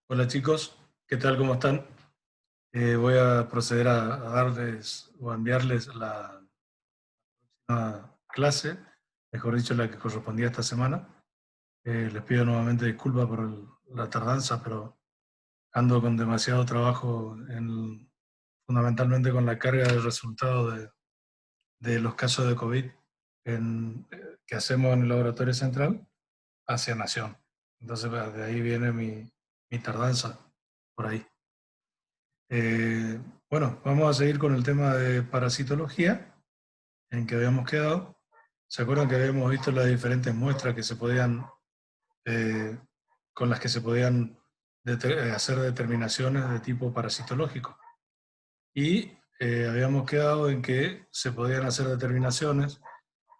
Hola chicos, ¿qué tal? ¿Cómo están? Voy a proceder a darles o a enviarles la clase, mejor dicho, la que correspondía esta semana. Les pido nuevamente disculpas por la tardanza, pero ando con demasiado trabajo, fundamentalmente con la carga del resultado de los casos de COVID que hacemos en el laboratorio central hacia Nación. Entonces, de ahí viene mi tardanza por ahí. Eh, bueno, vamos a seguir con el tema de parasitología en que habíamos quedado. ¿Se acuerdan que habíamos visto las diferentes muestras que se podían, eh, con las que se podían hacer determinaciones de tipo parasitológico? Y habíamos quedado en que se podían hacer determinaciones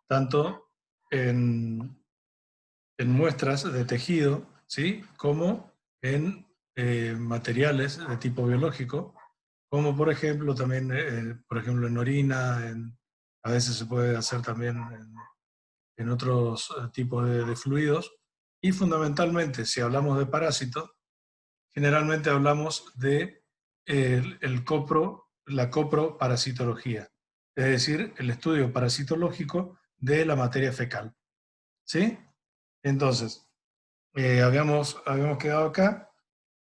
tanto en, en muestras de tejido, ¿sí? Como en materiales de tipo biológico, como por ejemplo también, por ejemplo en orina, a veces se puede hacer también en otros tipos de fluidos, y fundamentalmente si hablamos de parásitos, generalmente hablamos de la coproparasitología, es decir, el estudio parasitológico de la materia fecal, ¿sí? Entonces, habíamos quedado acá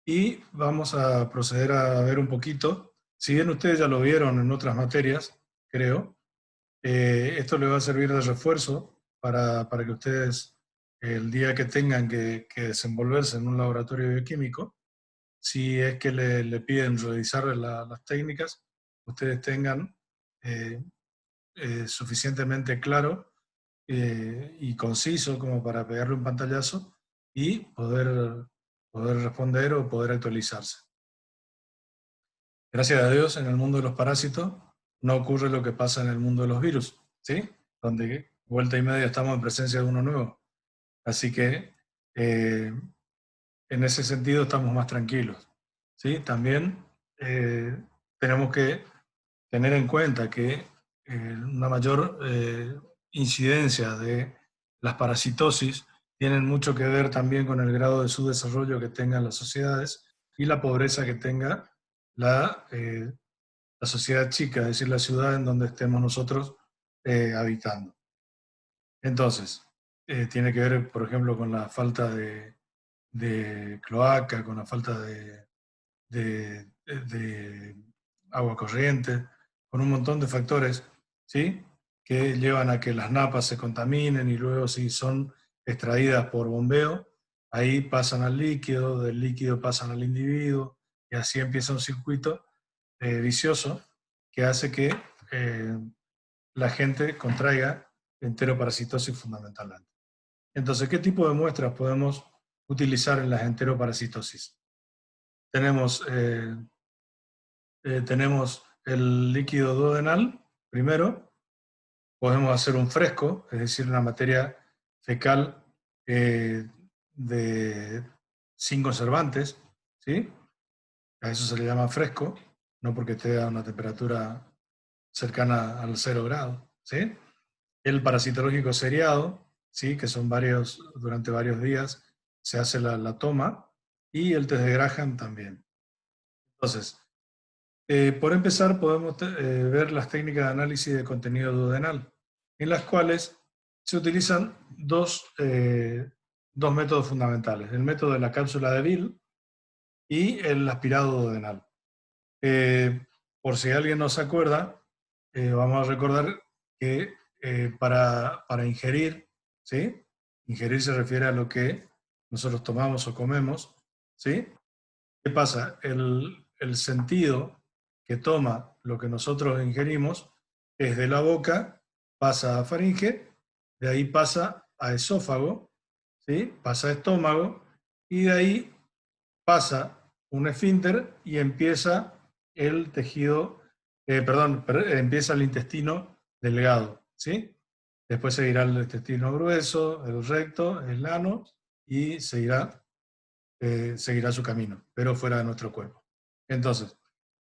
y vamos a proceder a ver un poquito. Si bien ustedes ya lo vieron en otras materias, creo, esto les va a servir de refuerzo para que ustedes, el día que tengan que desenvolverse en un laboratorio bioquímico, si es que le piden revisar las técnicas, ustedes tengan eh, suficientemente claro y conciso como para pegarle un pantallazo y poder responder o poder actualizarse. Gracias a Dios, en el mundo de los parásitos no ocurre lo que pasa en el mundo de los virus, ¿sí? Donde vuelta y media estamos en presencia de uno nuevo. Así que eh, en ese sentido estamos más tranquilos, ¿sí? También tenemos que tener en cuenta que una mayor incidencia de las parasitosis tienen mucho que ver también con el grado de su desarrollo que tengan las sociedades y la pobreza que tenga la sociedad chica, es decir, la ciudad en donde estemos nosotros habitando. Entonces, tiene que ver, por ejemplo, con la falta de cloaca, con la falta de agua corriente, con un montón de factores, ¿sí? Que llevan a que las napas se contaminen y luego si son extraídas por bombeo, ahí pasan al líquido, del líquido pasan al individuo y así empieza un circuito vicioso que hace que eh, la gente contraiga enteroparasitosis fundamentalmente. Entonces, ¿qué tipo de muestras podemos utilizar en las enteroparasitosis? Tenemos tenemos el líquido duodenal, primero, podemos hacer un fresco, es decir, una materia fecal eh, de, sin conservantes, ¿sí? A eso se le llama fresco, no porque esté a una temperatura cercana al 0 grado, ¿sí? El parasitológico seriado, ¿sí? Que son durante varios días se hace la toma, y el test de Graham también. Entonces, por empezar, podemos ver las técnicas de análisis de contenido duodenal, en las cuales se utilizan dos métodos fundamentales: el método de la cápsula de Bill y el aspirado duodenal. Eh, por si alguien no se acuerda, vamos a recordar que para ingerir, ¿sí? Ingerir se refiere a lo que nosotros tomamos o comemos, ¿sí? ¿Qué pasa? El sentido que toma lo que nosotros ingerimos es de la boca, pasa a faringe, de ahí pasa a esófago, ¿sí? Pasa a estómago, y de ahí pasa un esfínter y empieza el tejido, empieza el intestino delgado, ¿sí? Después seguirá el intestino grueso, el recto, el ano, y seguirá su camino, pero fuera de nuestro cuerpo. Entonces,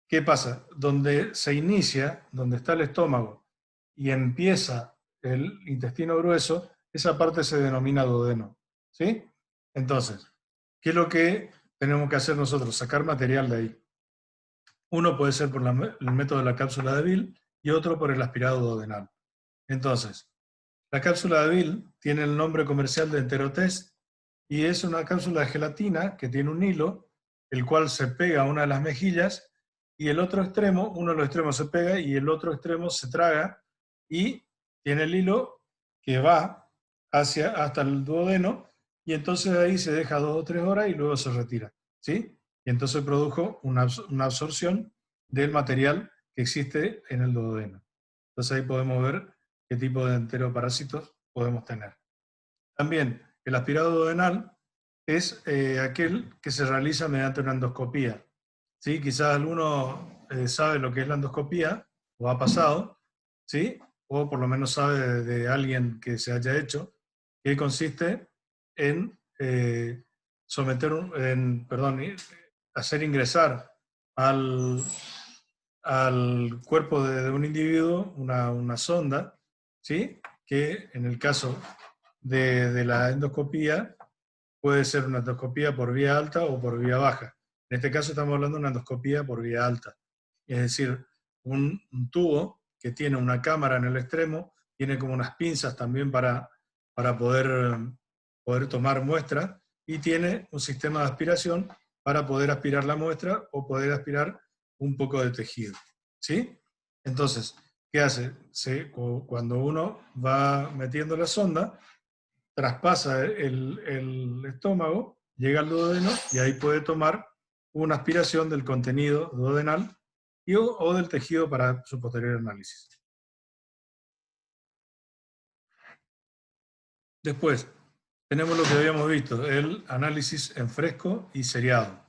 ¿qué pasa? Donde se inicia, donde está el estómago y empieza el intestino grueso, esa parte se denomina duodeno, ¿sí? Entonces, ¿qué es lo que tenemos que hacer nosotros? Sacar material de ahí. Uno puede ser por el método de la cápsula de Bill y otro por el aspirado duodenal. Entonces, la cápsula de Bill tiene el nombre comercial de Enterotest y es una cápsula de gelatina que tiene un hilo, el cual se pega a una de las mejillas y el otro extremo, uno de los extremos se pega y el otro extremo se traga y tiene el hilo que va hasta el duodeno y entonces ahí se deja 2 o 3 horas y luego se retira, ¿sí? Y entonces produjo una absorción del material que existe en el duodeno. Entonces ahí podemos ver qué tipo de enteroparásitos podemos tener. También el aspirado duodenal es aquel que se realiza mediante una endoscopía. ¿Sí? Quizás alguno sabe lo que es la endoscopía, o ha pasado, ¿sí? O por lo menos sabe de alguien que se haya hecho, que consiste en hacer ingresar al cuerpo de un individuo una sonda, ¿sí? Que en el caso de la endoscopía puede ser una endoscopía por vía alta o por vía baja. En este caso estamos hablando de una endoscopía por vía alta, es decir, un tubo que tiene una cámara en el extremo, tiene como unas pinzas también para poder tomar muestra y tiene un sistema de aspiración para poder aspirar la muestra o poder aspirar un poco de tejido. ¿Sí? Entonces, ¿qué hace? Cuando uno va metiendo la sonda, traspasa el estómago, llega al duodeno y ahí puede tomar una aspiración del contenido duodenal o del tejido para su posterior análisis. Después, tenemos lo que habíamos visto, el análisis en fresco y seriado.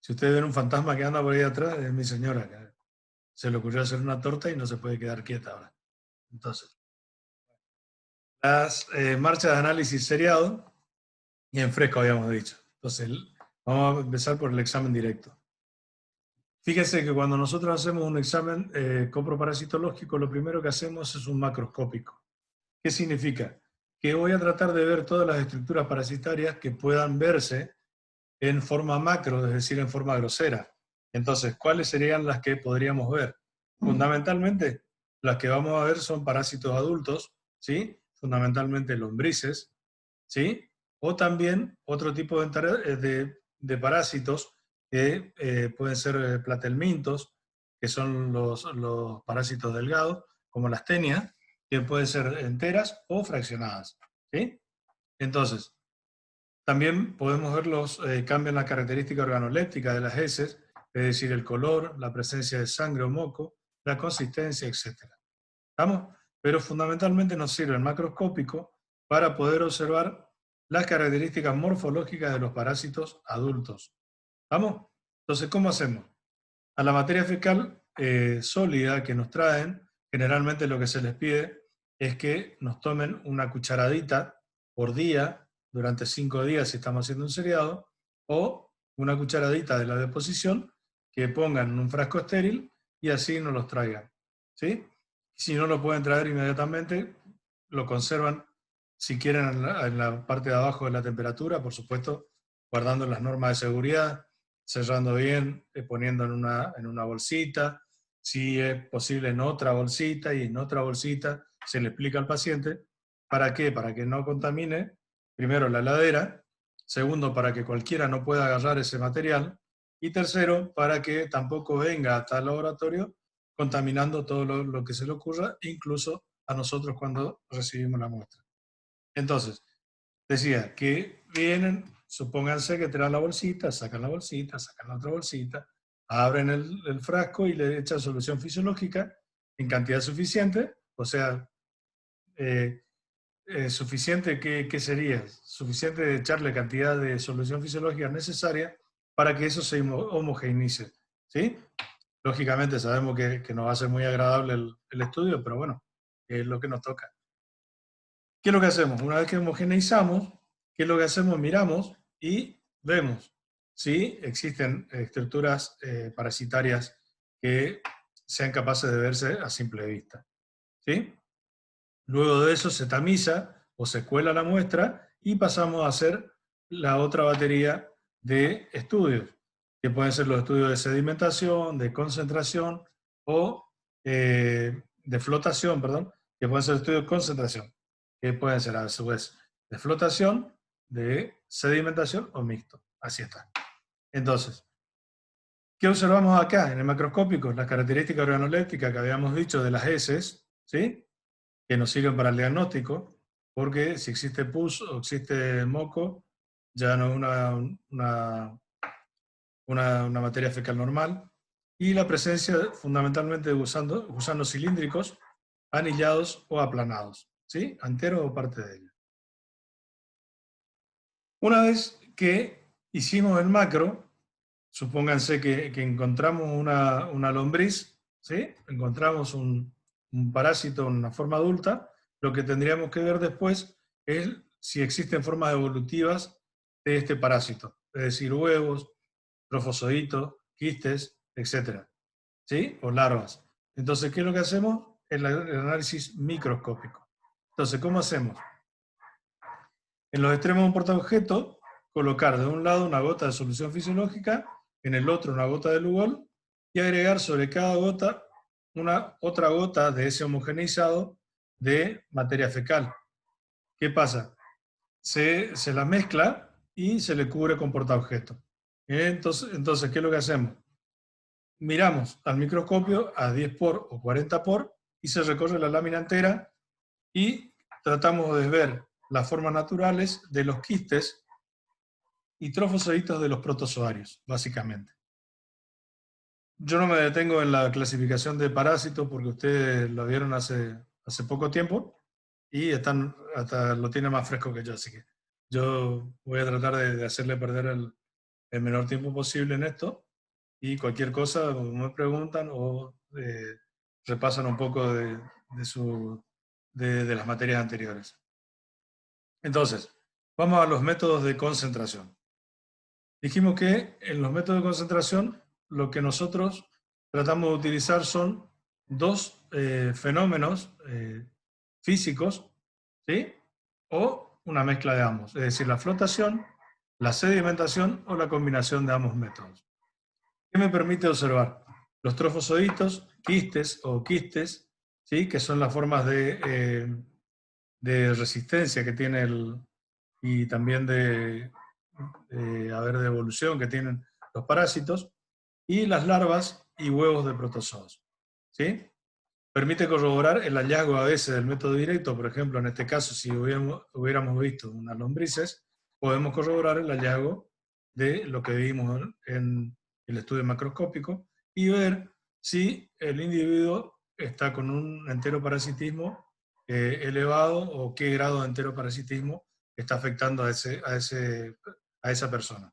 Si ustedes ven un fantasma que anda por ahí atrás, es mi señora, que se le ocurrió hacer una torta y no se puede quedar quieta ahora. Entonces, las marchas de análisis seriado y en fresco habíamos dicho. Entonces, vamos a empezar por el examen directo. Fíjense que cuando nosotros hacemos un examen coproparasitológico, lo primero que hacemos es un macroscópico. ¿Qué significa? Que voy a tratar de ver todas las estructuras parasitarias que puedan verse en forma macro, es decir, en forma grosera. Entonces, ¿cuáles serían las que podríamos ver? Fundamentalmente, las que vamos a ver son parásitos adultos, ¿sí? Fundamentalmente lombrices, ¿sí? O también otro tipo de parásitos que pueden ser platelmintos, que son los parásitos delgados, como las tenias, que pueden ser enteras o fraccionadas, ¿sí? Entonces, también podemos ver los cambios en la característica organoléptica de las heces, es decir, el color, la presencia de sangre o moco, la consistencia, etc. ¿Estamos? Pero fundamentalmente nos sirve el macroscópico para poder observar las características morfológicas de los parásitos adultos. ¿Estamos? Entonces, ¿cómo hacemos? A la materia fecal sólida que nos traen, generalmente lo que se les pide es que nos tomen una cucharadita por día, durante 5 días si estamos haciendo un seriado, o una cucharadita de la deposición que pongan en un frasco estéril y así nos los traigan. ¿Sí? Si no lo pueden traer inmediatamente, lo conservan si quieren en la parte de abajo de la temperatura, por supuesto, guardando las normas de seguridad, cerrando bien, poniendo en una bolsita, si es posible en otra bolsita y en otra bolsita se le explica al paciente. ¿Para qué? Para que no contamine, primero, la heladera, segundo, para que cualquiera no pueda agarrar ese material, y tercero, para que tampoco venga hasta el laboratorio contaminando todo lo que se le ocurra, incluso a nosotros cuando recibimos la muestra. Entonces, decía que vienen, supónganse que traen la bolsita, sacan la otra bolsita, abren el frasco y le echan solución fisiológica en cantidad suficiente, o sea, suficiente, ¿qué sería? Suficiente de echarle cantidad de solución fisiológica necesaria para que eso se homogeneice, ¿sí? Lógicamente sabemos que no va a ser muy agradable el estudio, pero bueno, es lo que nos toca. ¿Qué es lo que hacemos? Una vez que homogeneizamos, ¿qué es lo que hacemos? Miramos y vemos si existen estructuras parasitarias que sean capaces de verse a simple vista. ¿Sí? Luego de eso se tamiza o se cuela la muestra y pasamos a hacer la otra batería de estudios, que pueden ser los estudios de sedimentación, de concentración o de flotación, perdón, que pueden ser estudios de concentración, que pueden ser a su vez de flotación, de sedimentación o mixto. Así está. Entonces, ¿qué observamos acá en el macroscópico? Las características organolépticas que habíamos dicho de las heces, ¿sí? Que nos sirven para el diagnóstico, porque si existe pus o existe moco, ya no es una materia fecal normal, y la presencia fundamentalmente de gusanos cilíndricos, anillados o aplanados, ¿sí? Anteros o parte de ellos. Una vez que hicimos el macro, supónganse que encontramos una lombriz, ¿sí? Encontramos un parásito en una forma adulta, lo que tendríamos que ver después es si existen formas evolutivas de este parásito, es decir, huevos, trofozoitos, quistes, etc. ¿Sí? O larvas. Entonces, ¿qué es lo que hacemos? El análisis microscópico. Entonces, ¿cómo hacemos? En los extremos de un portaobjeto, colocar de un lado una gota de solución fisiológica, en el otro una gota de Lugol, y agregar sobre cada gota otra gota de ese homogeneizado de materia fecal. ¿Qué pasa? Se la mezcla y se le cubre con portaobjeto. Entonces, ¿qué es lo que hacemos? Miramos al microscopio a 10 por o 40 por y se recorre la lámina entera y tratamos de ver las formas naturales de los quistes y trofozoitos de los protozoarios, básicamente. Yo no me detengo en la clasificación de parásitos porque ustedes lo vieron hace poco tiempo y hasta lo tienen más fresco que yo, así que yo voy a tratar de hacerle perder el menor tiempo posible en esto y cualquier cosa me preguntan o repasan un poco de las materias anteriores. Entonces, vamos a los métodos de concentración. Dijimos que en los métodos de concentración lo que nosotros tratamos de utilizar son dos fenómenos físicos, ¿sí? O una mezcla de ambos, es decir, la flotación, la sedimentación o la combinación de ambos métodos. ¿Qué me permite observar? Los trofozoitos, quistes o quistes, ¿sí? Que son las formas de resistencia que tiene y también de evolución que tienen los parásitos, y las larvas y huevos de protozoos. ¿Sí? Permite corroborar el hallazgo a veces del método directo, por ejemplo, en este caso, si hubiéramos visto unas lombrices, podemos corroborar el hallazgo de lo que vimos en el estudio macroscópico y ver si el individuo está con un enteroparasitismo elevado o qué grado de enteroparasitismo está afectando a esa persona.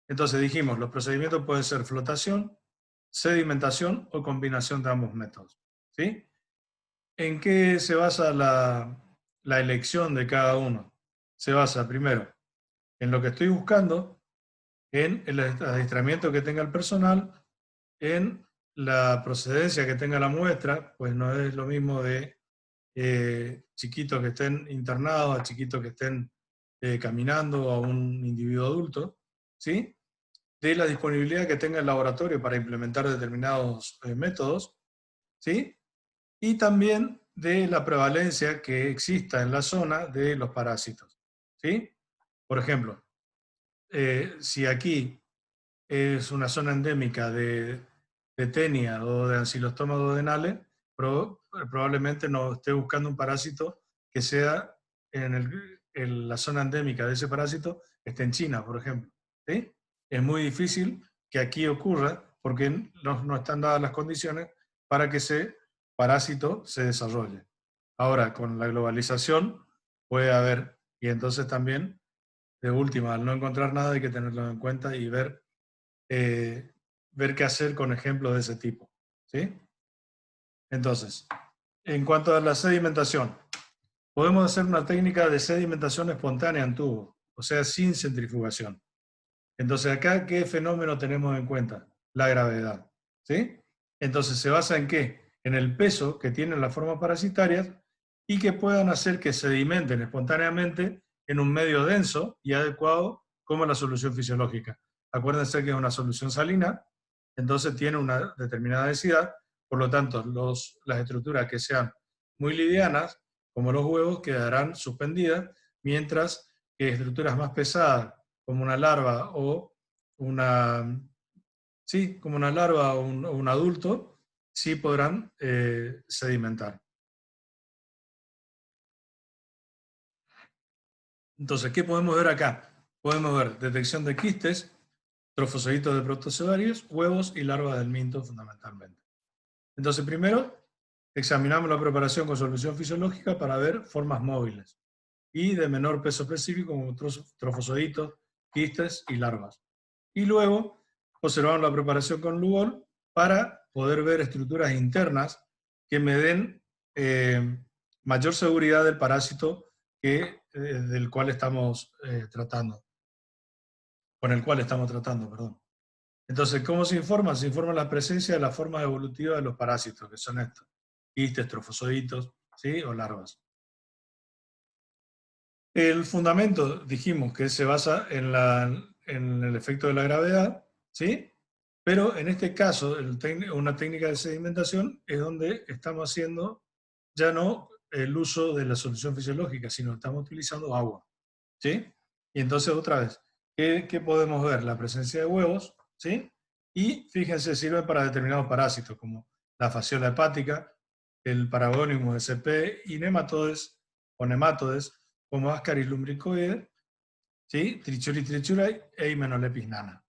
Entonces dijimos, los procedimientos pueden ser flotación, sedimentación o combinación de ambos métodos. ¿Sí? ¿En qué se basa la elección de cada uno? Se basa primero en lo que estoy buscando, en el adiestramiento que tenga el personal, en la procedencia que tenga la muestra, pues no es lo mismo de chiquitos que estén internados a chiquitos que estén caminando a un individuo adulto, ¿sí? De la disponibilidad que tenga el laboratorio para implementar determinados métodos, ¿sí? Y también de la prevalencia que exista en la zona de los parásitos, ¿sí? Por ejemplo, si aquí es una zona endémica de tenia o de Ancylostoma duodenale, probablemente no esté buscando un parásito que sea en la zona endémica de ese parásito, esté en China, por ejemplo, ¿sí? Es muy difícil que aquí ocurra porque no están dadas las condiciones para que ese parásito se desarrolle. Ahora, con la globalización puede haber, y entonces también, de última, al no encontrar nada hay que tenerlo en cuenta y ver qué hacer con ejemplos de ese tipo, ¿sí? Entonces, en cuanto a la sedimentación, podemos hacer una técnica de sedimentación espontánea en tubo, o sea, sin centrifugación. Entonces, acá, ¿qué fenómeno tenemos en cuenta? La gravedad, ¿sí? Entonces, ¿se basa en qué? En el peso que tienen las formas parasitarias y que puedan hacer que sedimenten espontáneamente en un medio denso y adecuado como la solución fisiológica. Acuérdense que es una solución salina, entonces tiene una determinada densidad, por lo tanto, las estructuras que sean muy livianas, como los huevos, quedarán suspendidas, mientras que estructuras más pesadas, como una larva o como una larva o un adulto, sí podrán sedimentar. Entonces, ¿qué podemos ver acá? Podemos ver detección de quistes, trofosoditos de protozoarios, huevos y larvas del minto fundamentalmente. Entonces, primero, examinamos la preparación con solución fisiológica para ver formas móviles y de menor peso específico como trofosoditos, quistes y larvas. Y luego, observamos la preparación con Lugol para poder ver estructuras internas que me den mayor seguridad del parásito del cual estamos tratando, con el cual estamos tratando, perdón. Entonces, ¿cómo se informa? Se informa la presencia de las formas evolutivas de los parásitos, que son estos, quistes, trofosoditos, ¿sí? O larvas. El fundamento, dijimos que se basa en el efecto de la gravedad, ¿sí? Pero en este caso, una técnica de sedimentación es donde estamos haciendo ya no el uso de la solución fisiológica, sino estamos utilizando agua, ¿sí? Y entonces otra vez, ¿qué podemos ver? La presencia de huevos, ¿sí? Y fíjense, sirve para determinados parásitos, como la fasciola hepática, el Paragonimus sp y nematodes o nematodes, como Ascaris lumbricoides, ¿sí? Trichuri trichurae e Hymenopeltis nana.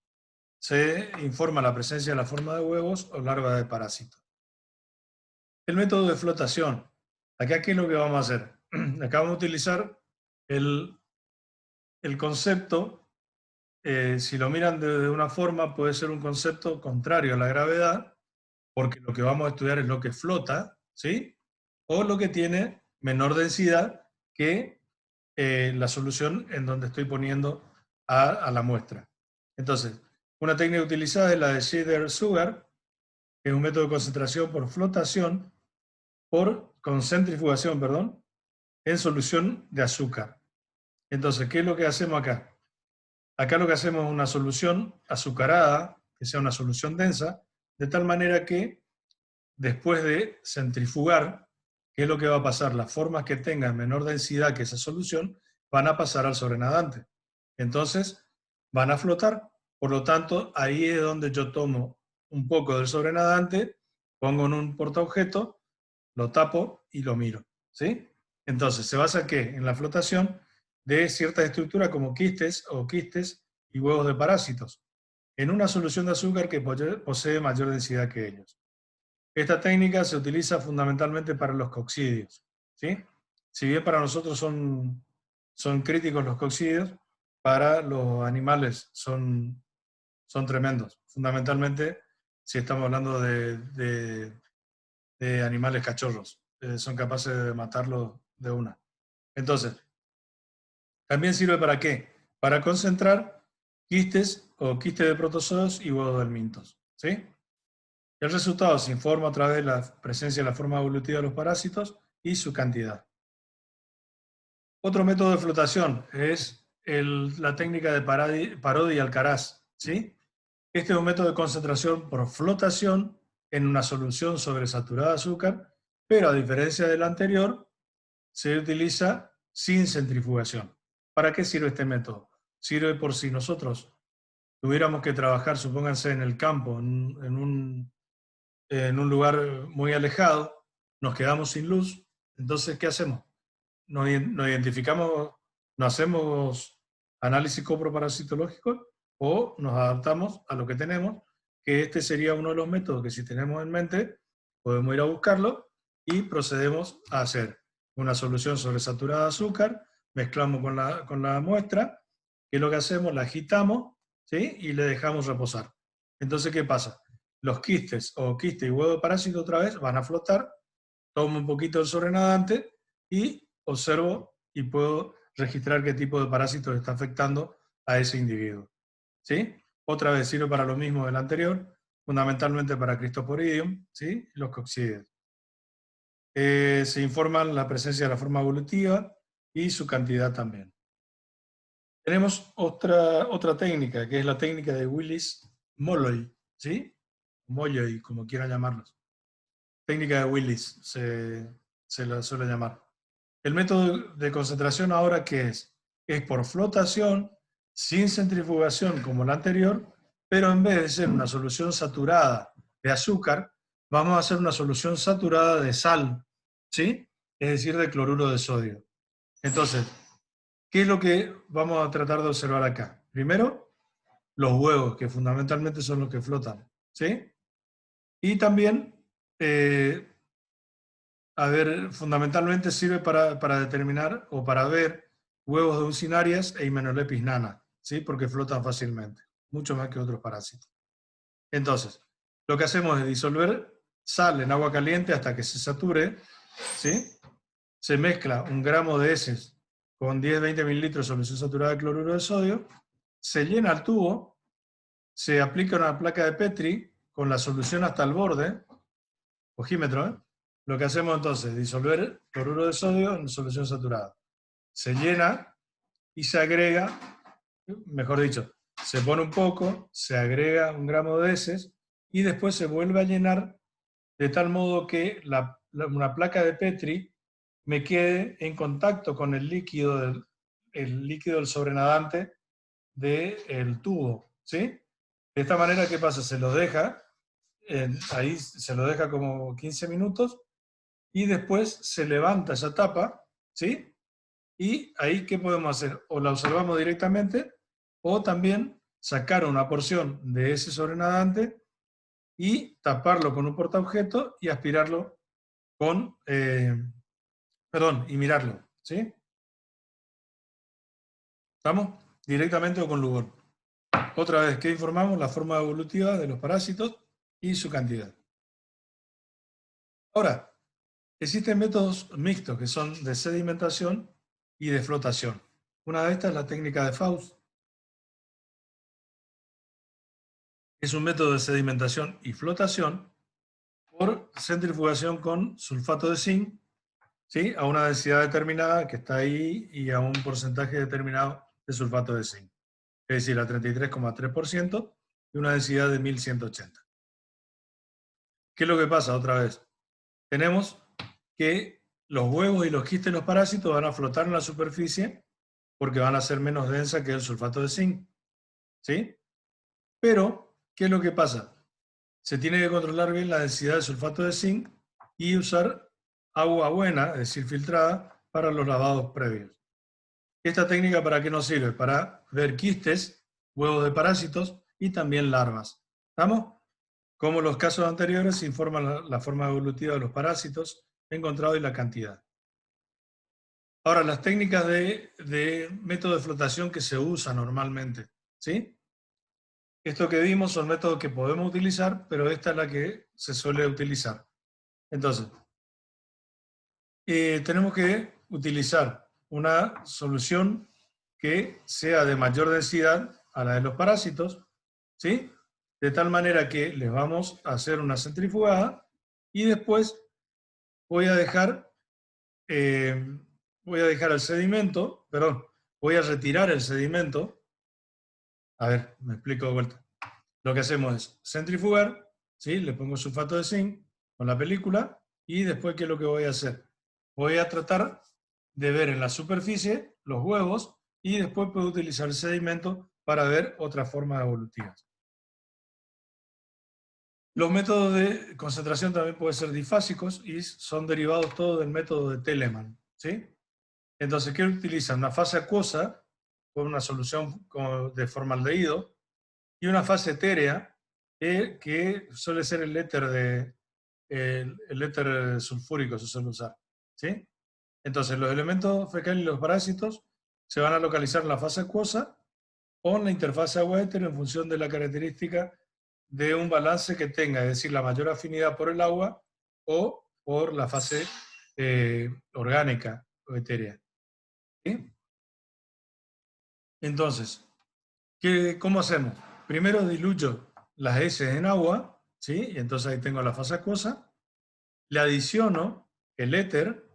Se informa la presencia de la forma de huevos o larva de parásito. El método de flotación. Acá, ¿qué es lo que vamos a hacer? Acá vamos a utilizar el concepto, si lo miran de una forma, puede ser un concepto contrario a la gravedad, porque lo que vamos a estudiar es lo que flota, ¿sí? O lo que tiene menor densidad que la solución en donde estoy poniendo a la muestra. Entonces, una técnica utilizada es la de Schieder-Sugar, que es un método de concentración por flotación, con centrifugación, perdón, en solución de azúcar. Entonces, ¿qué es lo que hacemos acá? Acá lo que hacemos es una solución azucarada, que sea una solución densa, de tal manera que después de centrifugar, ¿qué es lo que va a pasar? Las formas que tengan menor densidad que esa solución van a pasar al sobrenadante. Entonces, van a flotar. Por lo tanto, ahí es donde yo tomo un poco del sobrenadante, pongo en un portaobjeto, lo tapo y lo miro, ¿sí? Entonces, ¿se basa qué? En la flotación de ciertas estructuras como quistes y huevos de parásitos, en una solución de azúcar que posee mayor densidad que ellos. Esta técnica se utiliza fundamentalmente para los coccidios, ¿sí? Si bien para nosotros son críticos los coccidios, para los animales son tremendos. Fundamentalmente, si estamos hablando de animales cachorros, son capaces de matarlos de una. Entonces, ¿también sirve para qué? Para concentrar quistes o quistes de protozoos y huevos del mintos, ¿sí? El resultado se informa a través de la presencia de la forma evolutiva de los parásitos y su cantidad. Otro método de flotación es la técnica de Parodi y Alcaraz, ¿sí? Este es un método de concentración por flotación en una solución sobresaturada de azúcar, pero a diferencia del anterior, se utiliza sin centrifugación. ¿Para qué sirve este método? Sirve por si nosotros tuviéramos que trabajar, supónganse, en el campo, en un lugar muy alejado, nos quedamos sin luz, entonces, ¿qué hacemos? Nos identificamos, nos hacemos análisis coproparasitológico o nos adaptamos a lo que tenemos, que este sería uno de los métodos que si tenemos en mente, podemos ir a buscarlo y procedemos a hacer una solución sobresaturada de azúcar, mezclamos con la muestra, que es lo que hacemos, la agitamos, ¿sí? Y le dejamos reposar. Entonces, ¿qué pasa? Los quistes o quiste y huevo de parásito otra vez van a flotar, tomo un poquito del sobrenadante y observo y puedo registrar qué tipo de parásito está afectando a ese individuo, ¿sí? Otra vez sirve para lo mismo del anterior, fundamentalmente para Cryptosporidium, ¿sí? Los coccidios. Se informa la presencia de la forma evolutiva y su cantidad también. Tenemos otra técnica, que es la técnica de Willis-Molloy, ¿sí? Molloy, como quieran llamarlos. Técnica de Willis se la suele llamar. El método de concentración ahora, ¿qué es? Es por flotación, sin centrifugación como la anterior, pero en vez de ser una solución saturada de azúcar, vamos a hacer una solución saturada de sal, ¿sí? Es decir, de cloruro de sodio. Entonces, ¿qué es lo que vamos a tratar de observar acá? Primero, los huevos, que fundamentalmente son los que flotan, ¿sí? Y también, fundamentalmente sirve para determinar o para ver huevos de Uncinarias e Hymenopletis nana, ¿sí? Porque flotan fácilmente, mucho más que otros parásitos. Entonces, lo que hacemos es disolver sal en agua caliente hasta que se sature, ¿sí? Se mezcla 1 gramo de heces con 10-20 mililitros de solución saturada de cloruro de sodio, se llena el tubo, se aplica una placa de Petri con la solución hasta el borde, ojímetro, ¿eh? Lo que hacemos entonces es disolver cloruro de sodio en solución saturada. Se llena y se agrega, mejor dicho, se pone un poco, se agrega 1 gramo de heces y después se vuelve a llenar de tal modo que una placa de Petri me quede en contacto con el líquido del sobrenadante del tubo, ¿sí? De esta manera, ¿qué pasa? Se lo deja, ahí se lo deja como 15 minutos y después se levanta esa tapa, ¿sí? Y ahí, ¿qué podemos hacer? O la observamos directamente o también sacar una porción de ese sobrenadante y taparlo con un portaobjeto y aspirarlo con, y mirarlo, ¿sí? ¿Estamos? Directamente o con Lugol. Otra vez, ¿qué informamos? La forma evolutiva de los parásitos y su cantidad. Ahora, existen métodos mixtos que son de sedimentación y de flotación. Una de estas es la técnica de Faust. Es un método de sedimentación y flotación por centrifugación con sulfato de zinc, ¿sí? A una densidad determinada que está ahí y a un porcentaje determinado de sulfato de zinc. Es decir, a 33,3% y una densidad de 1180. ¿Qué es lo que pasa otra vez? Tenemos que los huevos y los quistes de los parásitos van a flotar en la superficie porque van a ser menos densas que el sulfato de zinc, ¿sí? Pero, ¿qué es lo que pasa? Se tiene que controlar bien la densidad de sulfato de zinc y usar agua buena, es decir, filtrada, para los lavados previos. ¿Esta técnica para qué nos sirve? Para ver quistes, huevos de parásitos y también larvas. ¿Estamos? Como los casos anteriores, se informa la forma evolutiva de los parásitos encontrados y la cantidad. Ahora, las técnicas de método de flotación que se usan normalmente, ¿sí? Esto que vimos son métodos que podemos utilizar, pero esta es la que se suele utilizar. Entonces, tenemos que utilizar una solución que sea de mayor densidad a la de los parásitos, ¿sí? De tal manera que les vamos a hacer una centrifugada y después voy a dejar el sedimento, voy a retirar el sedimento. A ver, me explico de vuelta. Lo que hacemos es centrifugar, ¿sí? Le pongo sulfato de zinc con la película y después, ¿qué es lo que voy a hacer? Voy a tratar de ver en la superficie los huevos y después puedo utilizar el sedimento para ver otras formas evolutivas. Los métodos de concentración también pueden ser difásicos y son derivados todos del método de Telemann, ¿sí? Entonces, ¿qué utilizan? Una fase acuosa con una solución de formaldehído y una fase etérea que suele ser el éter sulfúrico, se suele usar, ¿sí? Entonces, los elementos fecales y los parásitos se van a localizar en la fase acuosa o en la interfase agua-éter en función de la característica de un balance que tenga, es decir, la mayor afinidad por el agua o por la fase orgánica o etérea. ¿Sí? Entonces, ¿cómo hacemos? Primero diluyo las heces en agua, ¿sí? Y entonces ahí tengo la fase acuosa, le adiciono el éter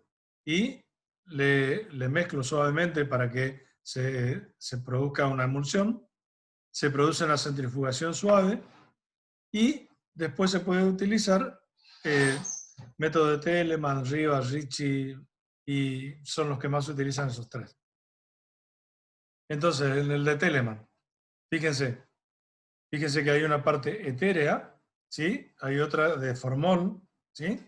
y le mezclo suavemente para que se produzca una emulsión, se produce una centrifugación suave y después se puede utilizar método de Telemann, Rivas, Ricci, y son los que más se utilizan esos tres. Entonces, en el de Telemann, fíjense que hay una parte etérea, ¿sí? Hay otra de formol, ¿sí?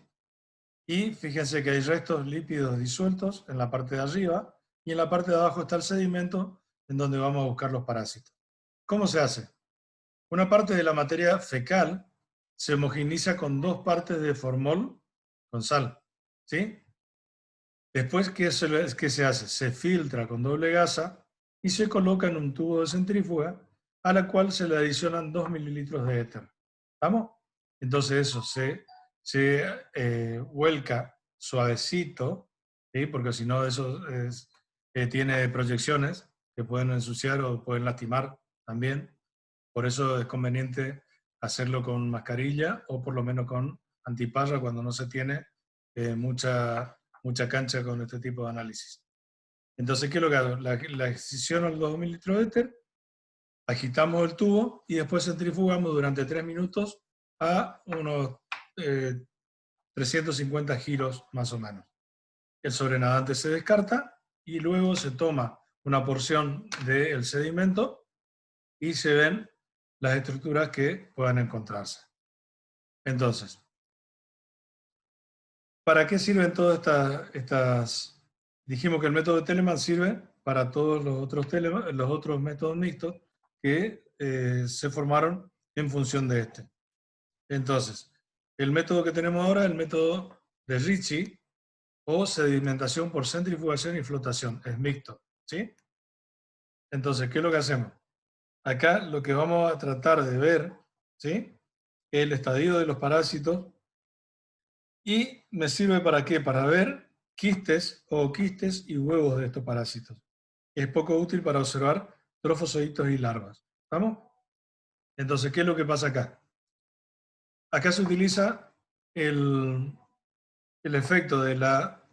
Y fíjense que hay restos lípidos disueltos en la parte de arriba y en la parte de abajo está el sedimento en donde vamos a buscar los parásitos. ¿Cómo se hace? Una parte de la materia fecal se homogeneiza con dos partes de formol con sal, ¿sí? Después, ¿qué se hace? Se filtra con doble gasa y se coloca en un tubo de centrífuga a la cual se le adicionan 2 mililitros de éter. ¿Estamos? Entonces eso se vuelca suavecito, ¿sí? Porque si no eso tiene proyecciones que pueden ensuciar o pueden lastimar también. Por eso es conveniente hacerlo con mascarilla o por lo menos con antiparra cuando no se tiene mucha cancha con este tipo de análisis. Entonces, ¿qué es lo que hago? La excisión al 2 mililitros de éter, agitamos el tubo y después centrifugamos durante 3 minutos a unos 350 giros más o menos. El sobrenadante se descarta y luego se toma una porción del sedimento y se ven las estructuras que puedan encontrarse. Entonces, ¿para qué sirven todas estas? Dijimos que el método de Telemann sirve para todos los otros métodos mixtos que se formaron en función de este. Entonces, el método que tenemos ahora es el método de Ricci o sedimentación por centrifugación y flotación. Es mixto, ¿sí? Entonces, ¿qué es lo que hacemos? Acá lo que vamos a tratar de ver, ¿sí? El estadio de los parásitos. ¿Y me sirve para qué? Para ver quistes y huevos de estos parásitos. Es poco útil para observar trofosoditos y larvas. ¿Estamos? Entonces, ¿qué es lo que pasa acá? Acá se utiliza el efecto de la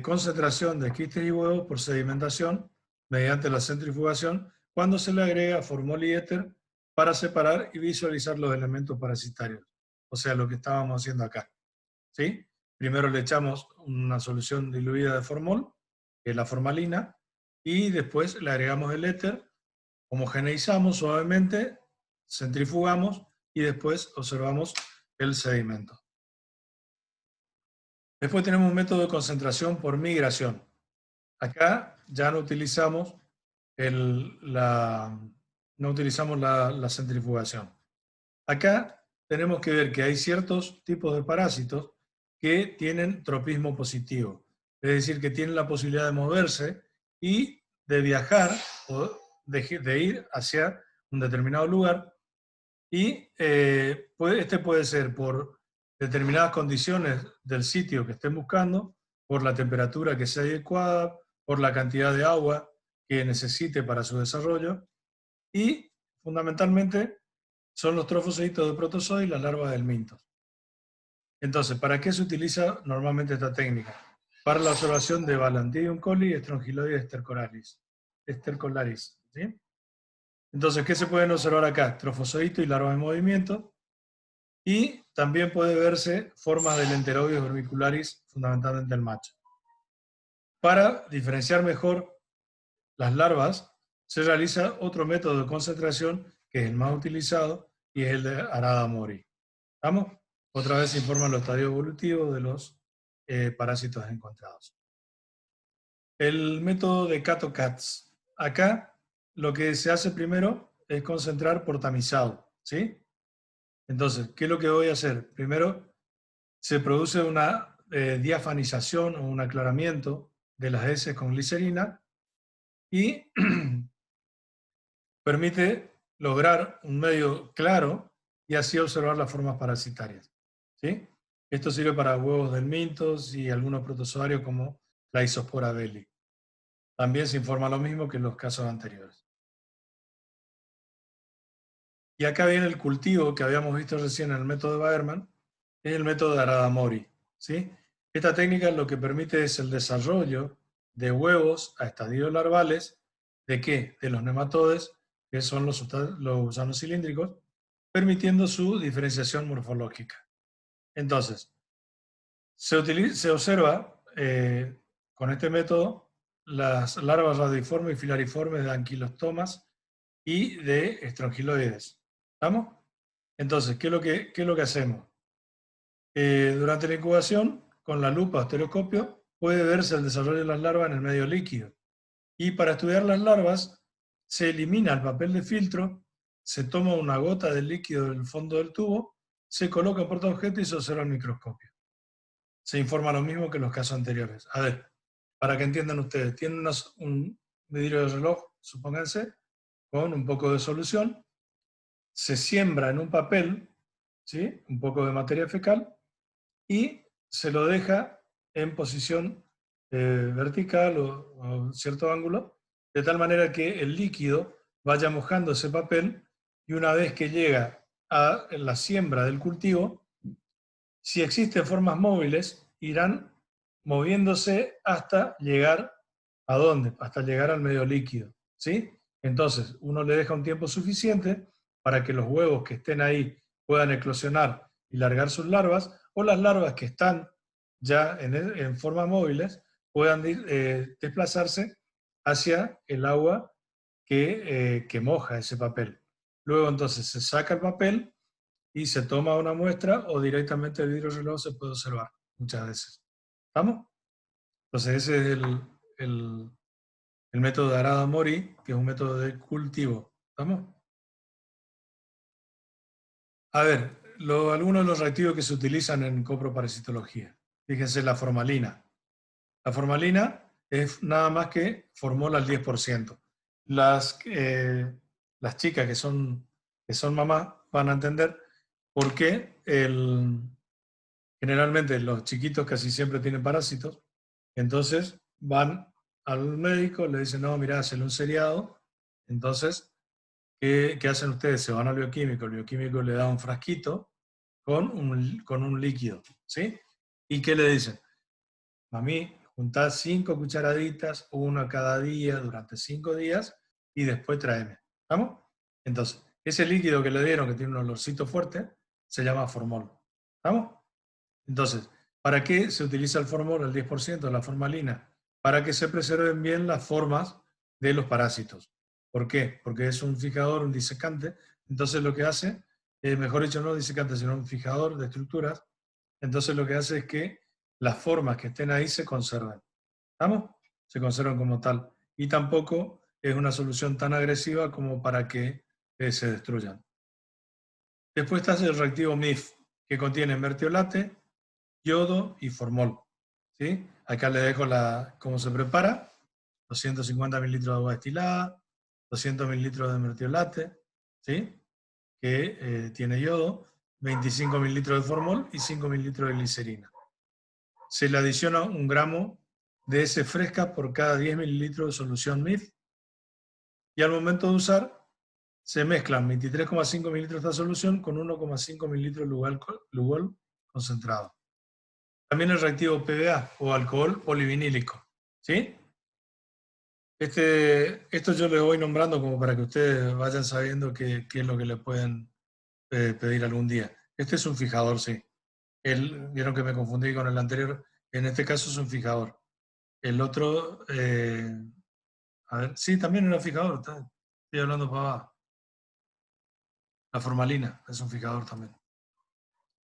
concentración de quistes y huevos por sedimentación mediante la centrifugación cuando se le agrega formol y éter para separar y visualizar los elementos parasitarios. O sea, lo que estábamos haciendo acá. ¿Sí? Primero le echamos una solución diluida de formol, que es la formalina, y después le agregamos el éter, homogeneizamos suavemente, centrifugamos y después observamos el sedimento. Después tenemos un método de concentración por migración. Acá ya no utilizamos la centrifugación. Acá tenemos que ver que hay ciertos tipos de parásitos que tienen tropismo positivo, es decir, que tienen la posibilidad de moverse y de viajar o de ir hacia un determinado lugar, y este puede ser por determinadas condiciones del sitio que estén buscando, por la temperatura que sea adecuada, por la cantidad de agua que necesite para su desarrollo, y fundamentalmente son los trofosoditos de protozoa y las larvas del mintos. Entonces, ¿para qué se utiliza normalmente esta técnica? Para la observación de Balantidium coli y Strongyloides stercolaris. ¿Sí? Entonces, ¿qué se pueden observar acá? Trofosoditos y larvas en movimiento. Y también puede verse formas del Enterobius orbicularis, fundamentalmente el macho. Para diferenciar mejor las larvas, se realiza otro método de concentración que es el más utilizado y es el de Arada Mori. ¿Estamos? Otra vez se informan los estadios evolutivos de los parásitos encontrados. El método de Cato-Katz. Acá lo que se hace primero es concentrar por tamizado, ¿sí? Entonces, ¿qué es lo que voy a hacer? Primero, se produce una diafanización o un aclaramiento de las heces con glicerina y permite lograr un medio claro y así observar las formas parasitarias, ¿sí? Esto sirve para huevos del mintos y algunos protozoarios como la Isospora belli. También se informa lo mismo que en los casos anteriores. Y acá viene el cultivo que habíamos visto recién en el método de Baerman, es el método de Arada Mori, ¿sí? Esta técnica lo que permite es el desarrollo de huevos a estadios larvales ¿De qué? De los nematodes, que son los gusanos cilíndricos, permitiendo su diferenciación morfológica. Entonces, se observa con este método las larvas radiformes y filariformes de anquilostomas y de estrongiloides. ¿Estamos? Entonces, ¿qué es lo que hacemos? Durante la incubación, con la lupa o estereoscopio, puede verse el desarrollo de las larvas en el medio líquido. Y para estudiar las larvas, se elimina el papel de filtro, se toma una gota de líquido del fondo del tubo, se coloca en portaobjeto y se observa el microscopio. Se informa lo mismo que en los casos anteriores. A ver, para que entiendan ustedes, tienen un vidrio de reloj, supónganse, con un poco de solución, se siembra en un papel, ¿sí? Un poco de materia fecal, y se lo deja en posición vertical o cierto ángulo, de tal manera que el líquido vaya mojando ese papel y una vez que llega a la siembra del cultivo, si existen formas móviles, irán moviéndose hasta llegar ¿a dónde? Hasta llegar al medio líquido, ¿sí? Entonces, uno le deja un tiempo suficiente para que los huevos que estén ahí puedan eclosionar y largar sus larvas, o las larvas que están ya en formas móviles puedan desplazarse hacia el agua que moja ese papel. Luego entonces se saca el papel y se toma una muestra o directamente el vidrio reloj se puede observar muchas veces. ¿Estamos? Entonces ese es el método de Arada-Mori, que es un método de cultivo. ¿Estamos? A ver, algunos de los reactivos que se utilizan en coproparasitología. Fíjense la formalina. La formalina es nada más que formol al 10%. Las chicas que son mamás van a entender por qué generalmente los chiquitos casi siempre tienen parásitos. Entonces van al médico, le dicen, no, mira, hazle un seriado. Entonces, ¿qué hacen ustedes? Se van al bioquímico, el bioquímico le da un frasquito con un líquido, ¿sí? ¿Y qué le dicen? Mami, juntá 5 cucharaditas, una cada día, durante 5 días, y después tráeme. ¿Estamos? Entonces, ese líquido que le dieron, que tiene un olorcito fuerte, se llama formol. ¿Estamos? Entonces, ¿para qué se utiliza el formol, el 10% de la formalina? Para que se preserven bien las formas de los parásitos. ¿Por qué? Porque es un fijador, un disecante. Entonces lo que hace, mejor dicho, no disecante, sino un fijador de estructuras. Entonces lo que hace es que las formas que estén ahí se conserven. ¿Estamos? Se conservan como tal. Y tampoco es una solución tan agresiva como para que se destruyan. Después está el reactivo MIF, que contiene mertiolate, yodo y formol. ¿Sí? Acá le dejo cómo se prepara. 250 mililitros de agua destilada, 200 mililitros de mertiolate, ¿sí? Que tiene yodo, 25 mililitros de formol y 5 mililitros de glicerina. Se le adiciona 1 gramo de S fresca por cada 10 mililitros de solución MIF y al momento de usar se mezclan 23,5 mililitros de esta solución con 1,5 mililitros de Lugol concentrado. También el reactivo PBA o alcohol polivinílico. ¿Sí? Esto yo les voy nombrando como para que ustedes vayan sabiendo qué es lo que le pueden pedir algún día. Este es un fijador, sí. Vieron que me confundí con el anterior. En este caso es un fijador. El otro, a ver, sí, también era fijador. Estoy hablando para abajo. La formalina es un fijador también.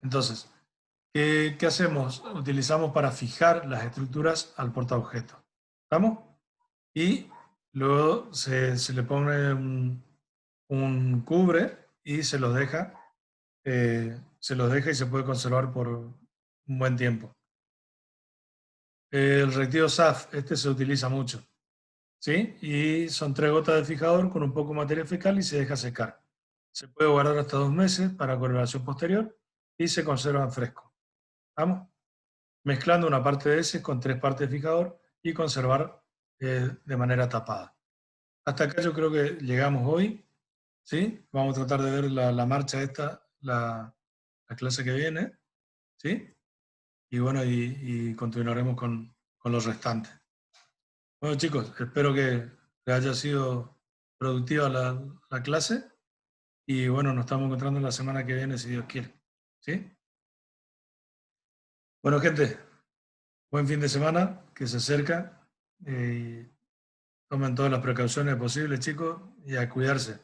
Entonces, ¿qué hacemos? Utilizamos para fijar las estructuras al portaobjeto. ¿Estamos? Y luego se le pone un cubre y se los deja y se puede conservar por un buen tiempo. El reactivo SAF, este se utiliza mucho, ¿sí? Y son 3 gotas de fijador con un poco de materia fecal y se deja secar. Se puede guardar hasta 2 meses para coloración posterior y se conservan frescos. ¿Vamos? Mezclando una parte de ese con 3 partes de fijador y conservar de manera tapada. Hasta acá yo creo que llegamos hoy, ¿sí? Vamos a tratar de ver la marcha esta, la clase que viene, ¿sí? Y bueno, y continuaremos con los restantes. Bueno chicos, espero que que haya sido productiva la clase y bueno, nos estamos encontrando la semana que viene si Dios quiere. ¿Sí? Bueno, gente, buen fin de semana que se acerca y tomen todas las precauciones posibles, chicos, y a cuidarse.